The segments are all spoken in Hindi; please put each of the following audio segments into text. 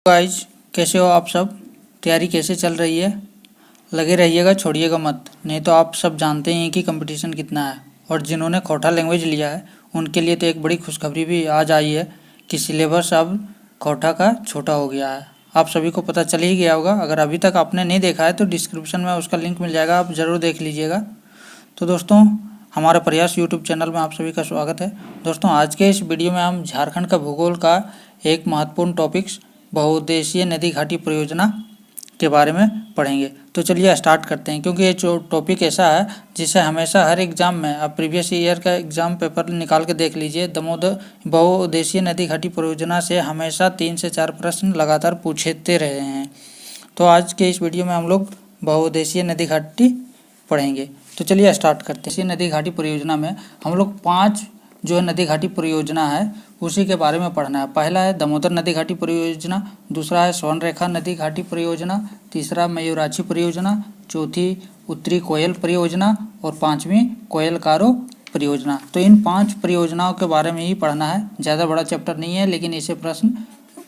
गाइज, कैसे हो आप सब? तैयारी कैसे चल रही है? लगे रहिएगा, छोड़िएगा मत। नहीं तो आप सब जानते ही हैं कि कंपटीशन कितना है। और जिन्होंने खोटा लैंग्वेज लिया है उनके लिए तो एक बड़ी खुशखबरी भी आज आई है कि सिलेबस अब खोटा का छोटा हो गया है। आप सभी को पता चल ही गया होगा। अगर अभी तक आपने नहीं देखा है तो डिस्क्रिप्शन में उसका लिंक मिल जाएगा, आप ज़रूर देख लीजिएगा। तो दोस्तों, हमारे प्रयास यूट्यूब चैनल में आप सभी का स्वागत है। दोस्तों, आज के इस वीडियो में हम झारखंड का भूगोल का एक महत्वपूर्ण टॉपिक्स बहुउद्देशीय नदी घाटी परियोजना के बारे में पढ़ेंगे। तो चलिए स्टार्ट करते हैं, क्योंकि ये जो टॉपिक ऐसा है जिसे हमेशा हर एग्जाम में, आप प्रीवियस ईयर का एग्जाम पेपर निकाल के देख लीजिए, दामोदर बहुउद्देशीय नदी घाटी परियोजना से हमेशा 3 से 4 प्रश्न लगातार पूछते रहे हैं। तो आज के इस वीडियो में हम लोग बहुउद्देशीय नदी घाटी पढ़ेंगे। तो चलिए स्टार्ट करते हैं। इसी नदी घाटी परियोजना में हम लोग 5 जो नदी घाटी परियोजना है उसी के बारे में पढ़ना है। पहला है दामोदर नदी घाटी परियोजना, दूसरा है स्वर्णरेखा नदी घाटी परियोजना, तीसरा मयूराक्षी परियोजना, चौथी उत्तरी कोयल परियोजना और 5वीं कोयल कारो परियोजना। तो इन 5 परियोजनाओं के बारे में ही पढ़ना है। ज़्यादा बड़ा चैप्टर नहीं है, लेकिन इससे प्रश्न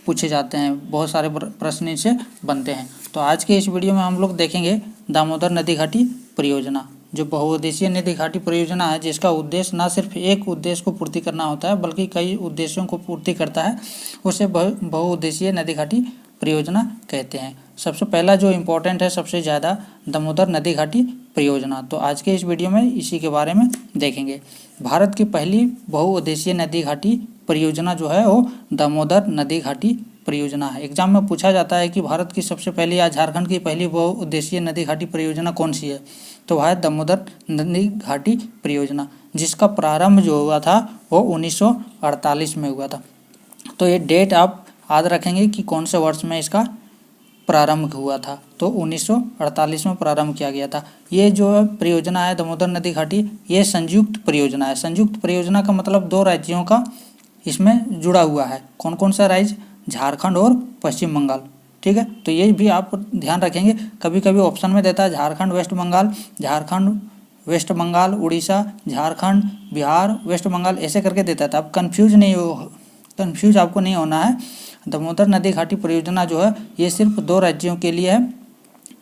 पूछे जाते हैं, बहुत सारे प्रश्न इससे बनते हैं। तो आज के इस वीडियो में हम लोग देखेंगे दामोदर नदी घाटी परियोजना, जो बहुउद्देशीय नदी घाटी परियोजना है, जिसका उद्देश्य न सिर्फ एक उद्देश्य को पूर्ति करना होता है बल्कि कई उद्देश्यों को पूर्ति करता है। उसे बहुउद्देशीय नदी घाटी परियोजना कहते हैं। सबसे पहला जो इम्पोर्टेंट है, सबसे ज़्यादा, दामोदर नदी घाटी परियोजना। तो आज के इस वीडियो में इसी के बारे में देखेंगे। भारत की पहली बहुउद्देशीय नदी घाटी परियोजना जो है वो दामोदर नदी घाटी परियोजना है। एग्जाम में पूछा जाता है कि भारत की सबसे पहली या झारखंड की पहली बहुउद्देशीय नदी घाटी परियोजना कौन सी है, तो वह है दामोदर नदी घाटी परियोजना, जिसका प्रारंभ जो हुआ था वो 1948 में हुआ था। तो ये डेट आप याद रखेंगे कि कौन से वर्ष में इसका प्रारंभ हुआ था। तो 1948 में प्रारंभ किया गया था। ये जो परियोजना है दामोदर नदी घाटी, ये संयुक्त परियोजना है। संयुक्त परियोजना का मतलब 2 राज्यों का इसमें जुड़ा हुआ है। कौन कौन सा राज्य? झारखंड और पश्चिम बंगाल। ठीक है, तो ये भी आप ध्यान रखेंगे। कभी कभी ऑप्शन में देता है Jharkhand West Bengal, Jharkhand West Bengal Orissa, Jharkhand Bihar West Bengal, ऐसे करके देता था। अब कंफ्यूज आपको नहीं होना है। दामोदर नदी घाटी परियोजना जो है ये सिर्फ 2 राज्यों के लिए है,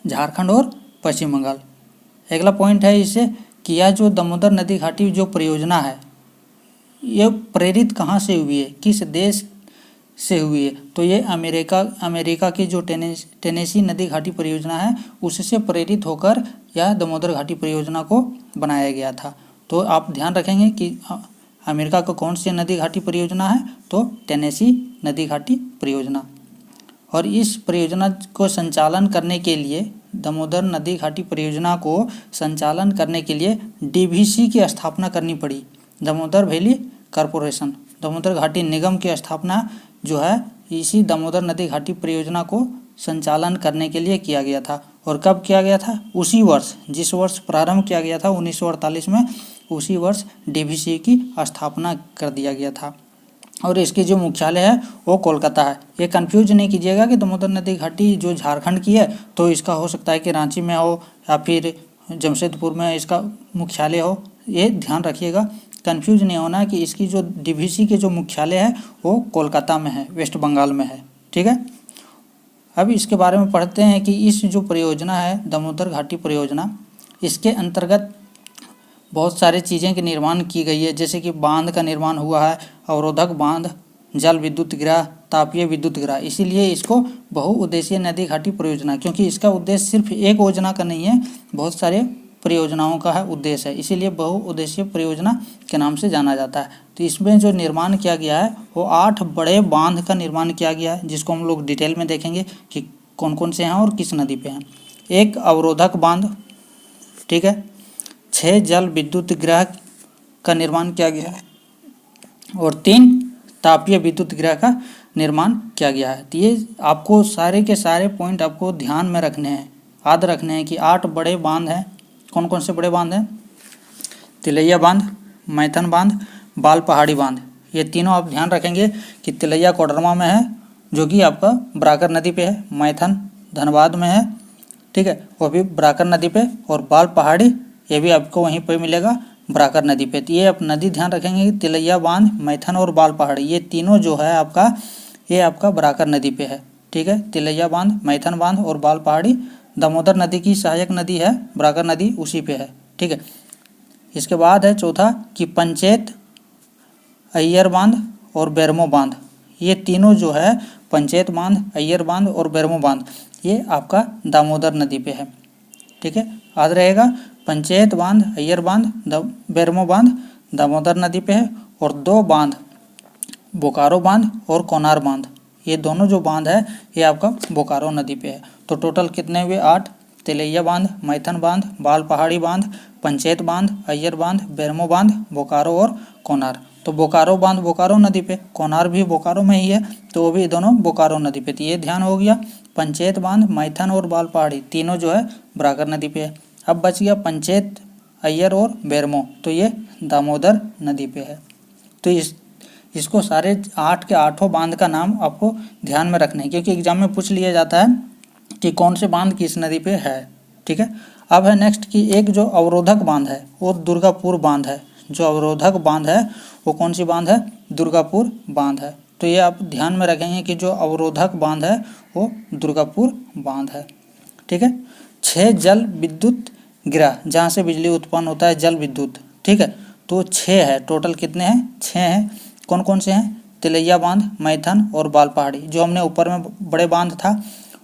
झारखंड और पश्चिम बंगाल। अगला पॉइंट है इससे कि यह जो दामोदर नदी घाटी जो परियोजना है ये प्रेरित कहाँ से हुई है, किस देश से हुई है? तो ये अमेरिका की जो टेनेसी नदी घाटी परियोजना है उससे प्रेरित होकर यह दामोदर घाटी परियोजना को बनाया गया था। तो आप ध्यान रखेंगे कि अमेरिका का कौन सी नदी घाटी परियोजना है, तो टेनेसी नदी घाटी परियोजना। और इस परियोजना को संचालन करने के लिए, दामोदर नदी घाटी परियोजना को संचालन करने के लिए DVC की स्थापना करनी पड़ी, दामोदर वैली कॉरपोरेशन, दामोदर घाटी निगम की स्थापना जो है इसी दामोदर नदी घाटी परियोजना को संचालन करने के लिए किया गया था। और कब किया गया था? उसी वर्ष, जिस वर्ष प्रारंभ किया गया था 1948 में, उसी वर्ष DVC की स्थापना कर दिया गया था। और इसकी जो मुख्यालय है वो कोलकाता है। ये कंफ्यूज नहीं कीजिएगा कि दामोदर नदी घाटी जो झारखंड की है तो इसका हो सकता है कि रांची में हो या फिर जमशेदपुर में इसका मुख्यालय हो। ये ध्यान रखिएगा, कंफ्यूज नहीं होना कि इसकी जो DVC के जो मुख्यालय है वो कोलकाता में है, वेस्ट बंगाल में है। ठीक है, अब इसके बारे में पढ़ते हैं कि इस जो परियोजना है दामोदर घाटी परियोजना, इसके अंतर्गत बहुत सारी चीज़ें की निर्माण की गई है। जैसे कि बांध का निर्माण हुआ है, अवरोधक बांध, जल विद्युत गृह, तापीय विद्युत गृह। इसीलिए इसको बहुउद्देशीय नदी घाटी परियोजना, क्योंकि इसका उद्देश्य सिर्फ एक योजना का नहीं है, बहुत सारे परियोजनाओं का है उद्देश्य है, इसीलिए बहुउद्देशीय परियोजना के नाम से जाना जाता है। तो इसमें जो निर्माण किया गया है वो 8 बड़े बांध का निर्माण किया गया है, जिसको हम लोग डिटेल में देखेंगे कि कौन कौन से हैं और किस नदी पे हैं। एक अवरोधक बांध, ठीक है, 6 जल विद्युत गृह का निर्माण किया गया है और 3 तापीय विद्युत गृह का निर्माण किया गया है। तो ये आपको सारे के सारे पॉइंट आपको ध्यान में रखने हैं, याद रखने हैं कि 8 बड़े बांध हैं। कौन कौन से बड़े बांध हैं? तिलैया बांध, मैथन बांध, बाल पहाड़ी बांध। ये तीनों आप ध्यान रखेंगे कि तिलैया कोडरमा में है, जो कि आपका बराकर नदी पे है, मैथन धनबाद में है, ठीक है, वो भी बराकर नदी पे, और बाल पहाड़ी ये भी आपको वहीं पे मिलेगा, बराकर नदी पे। तो ये आप नदी ध्यान रखेंगे कि तिलैया बांध, मैथन और बाल पहाड़ी, ये तीनों जो है आपका, ये आपका बराकर नदी पे है। ठीक है, तिलैया बांध, मैथन बांध और बाल पहाड़ी दामोदर नदी की सहायक नदी है, बराकर नदी उसी पे है। ठीक है, इसके बाद है चौथा कि पंचेत, अय्यर बांध और बैरमो बांध, ये तीनों जो है पंचेत बांध, अय्यर बांध और बैरमो बांध, ये आपका दामोदर नदी पे है। ठीक है, याद रहेगा, पंचेत बांध, अय्यर बांध, बैरमो बांध दामोदर नदी पे है, और दो बांध बोकारो बांध और कोनार बांध, ये दोनों जो बांध है ये आपका बोकारो नदी पे है। तो टोटल कितने हुए? 8। तिलैया बांध, मैथन बांध, बाल पहाड़ी बांध, पंचेत बांध, अय्यर बांध, बैरमो बांध, बोकारो और कोनार। तो बोकारो बांध बोकारो नदी पे, कोनार भी बोकारो में ही है, तो वो भी दोनों बोकारो नदी पे। तो ये ध्यान हो गया। पंचेत बांध, मैथन और बाल पहाड़ी तीनों जो है बराकर नदी पे है। अब बच गया पंचेत, अय्यर और बैरमो, तो ये दामोदर नदी पे है। तो इसको सारे 8 के 8 बांध का नाम आपको ध्यान में रखना है, क्योंकि एग्जाम में पूछ लिया जाता है कि कौन से बांध किस नदी पे है। ठीक है, अब है नेक्स्ट कि एक जो अवरोधक बांध है वो दुर्गापुर बांध है। जो अवरोधक बांध है वो कौन सी बांध है? दुर्गापुर बांध है। तो ये आप ध्यान में रखेंगे कि जो अवरोधक बांध है वो दुर्गापुर बांध है। ठीक है, 6 जल विद्युत गृह जहाँ से बिजली उत्पन्न होता है, जल विद्युत। ठीक है, तो 6 है टोटल। कितने हैं? 6 हैं। कौन कौन से हैं? तिलैया बांध, मैथन और बाल पहाड़ी। जो हमने ऊपर में बड़े बांध था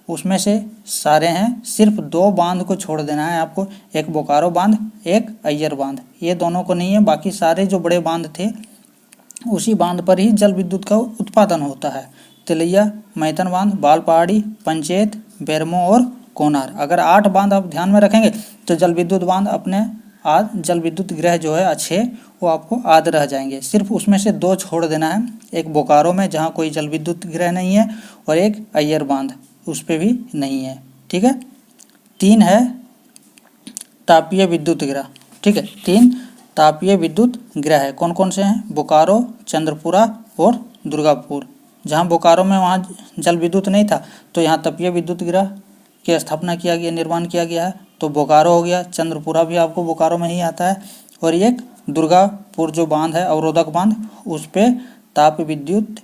उसमें से सारे हैं, सिर्फ 2 बांध को छोड़ देना है आपको, एक बोकारो बांध, एक अय्यर बांध, ये दोनों को नहीं है। बाकी सारे जो बड़े बांध थे उसी बांध पर ही जल विद्युत का उत्पादन होता है। तिलैया, मैथन बांध, बाल पहाड़ी, पंचेत, बैरमो और कोनार। अगर 8 बांध आप ध्यान में रखेंगे तो जल विद्युत बांध अपने जल विद्युत गृह जो है 6 वो आपको आध रह जाएंगे। सिर्फ उसमें से 2 छोड़ देना है, एक बोकारो में जहाँ कोई जल विद्युत गृह नहीं है, और एक अय्यर बांध उस पर भी नहीं है। ठीक है, 3 है तापीय विद्युत गृह। ठीक है, 3 तापीय विद्युत गृह है। कौन कौन से हैं? बोकारो, चंद्रपुरा और दुर्गापुर। जहाँ बोकारो में वहाँ जल विद्युत नहीं था तो यहाँ तापीय विद्युत गृह की स्थापना किया गया, निर्माण किया गया है। तो बोकारो हो गया, चंद्रपुरा भी आपको बोकारो में ही आता है, और एक दुर्गापुर जो बांध है अवरोधक बांध, उस पे ताप विद्युत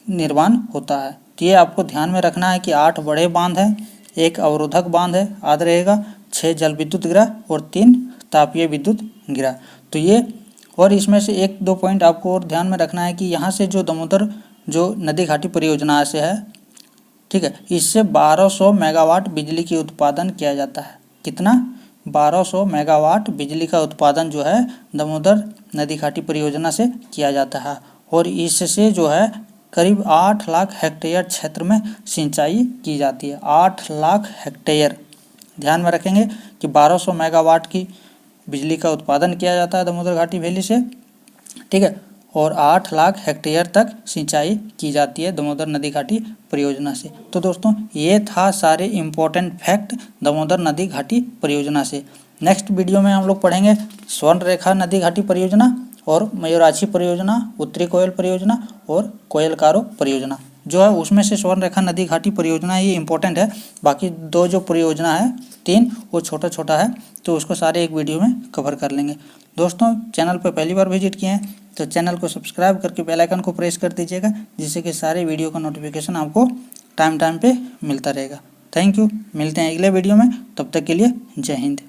निर्माण होता है। तो ये आपको ध्यान में रखना है कि 8 बड़े बांध हैं, एक अवरोधक बांध है, याद रहेगा, 6 जल विद्युत गृह और 3 तापीय विद्युत गृह। तो ये, और इसमें से 1-2 पॉइंट आपको और ध्यान में रखना है कि यहाँ से जो दामोदर जो नदी घाटी परियोजना से है, ठीक है, इससे 1200 मेगावाट बिजली की उत्पादन किया जाता है। कितना? 1200 मेगावाट बिजली का उत्पादन जो है दामोदर नदी घाटी परियोजना से किया जाता है, और इससे जो है करीब 8 लाख हेक्टेयर क्षेत्र में सिंचाई की जाती है। 8 लाख हेक्टेयर, ध्यान में रखेंगे कि 1200 मेगावाट की बिजली का उत्पादन किया जाता है दामोदर घाटी वैली से। ठीक है, और 8 लाख हेक्टेयर तक सिंचाई की जाती है दामोदर नदी घाटी परियोजना से। तो दोस्तों ये था सारे इम्पोर्टेंट फैक्ट दामोदर नदी घाटी परियोजना से। नेक्स्ट वीडियो में हम लोग पढ़ेंगे स्वर्ण रेखा नदी घाटी परियोजना और मयूराक्षी परियोजना, उत्तरी कोयल परियोजना और कोयलकारो परियोजना। जो है उसमें से स्वर्ण रेखा नदी घाटी परियोजना ये इंपॉर्टेंट है। बाकी 2 जो परियोजना है 3 वो छोटा छोटा है, तो उसको सारे एक वीडियो में कवर कर लेंगे। दोस्तों चैनल पर पहली बार विजिट किए हैं तो चैनल को सब्सक्राइब करके बेल आइकन को प्रेस कर दीजिएगा, जिससे कि सारे वीडियो का नोटिफिकेशन आपको टाइम पे मिलता रहेगा। थैंक यू, मिलते हैं अगले वीडियो में, तब तक के लिए जय हिंद।